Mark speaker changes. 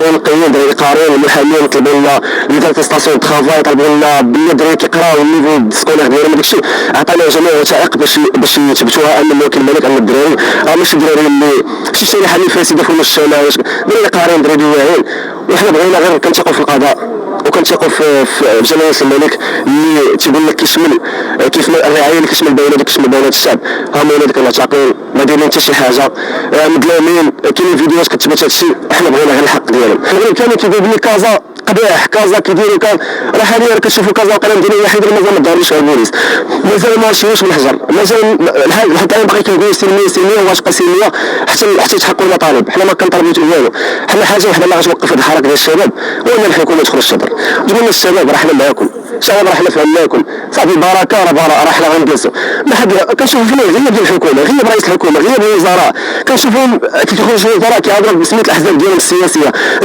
Speaker 1: القيود القارين المحامين طلبوا لنا ليتاستاسيون ترافاي، طلبوا لنا باللي الدراري كيقراو النيفو سكولير ديالهم داكشي، عطانا جميع الوثائق باش يثبتوها ان الموكل الملك ان الدراري ماشي الدراري اللي شي شريحه اللي فاسده في المجتمع، دراري قارين دراري واعيين. وحنا بغينا غير كنثقوا في القضاء وكنثقوا في جلاله الملك اللي تيقول لك كيشمل الرعايه اللي كيشمل بيانات كيشمل بيانات الشعب. ها هما ولاد كنعتقلين ما دايرين حتى شي حاجه، مظلومين، كاينين فيديوهات كتثبت هادشي. احنا بغينا غير الحق ديالهم. كانوا كيقولوا لي كازا قبيح، كازا كيديروا راه حاليا كتشوفوا كازا القلم ديالو الوحيد اللي مازال ما ظهرليش على البوليس، مازال ما مشيوش من الحجر، مازال لحد الان باقي كيقولوا سلميه سلميه وغتبقى سلميه حتى يتحققوا المطالب. حنا ما كنطالبوا والو، حنا حاجه وحده اللي غتوقف هذه الحركه ديال الشباب هو ان الحكومه تدخل الشبر تقول لنا الشباب راه حنا معاكم، الشباب راه حنا فهمناكم صافي بركه راه حنا غنجلسوا. ما حد كنشوفوا فيه غياب ديال الحكومه، غياب رئيس الحكومه، غياب الوزراء، كنشوفوهم كيخرجوا الوزراء كيهضروا بسميه الاحزاب ديالهم السياسيه.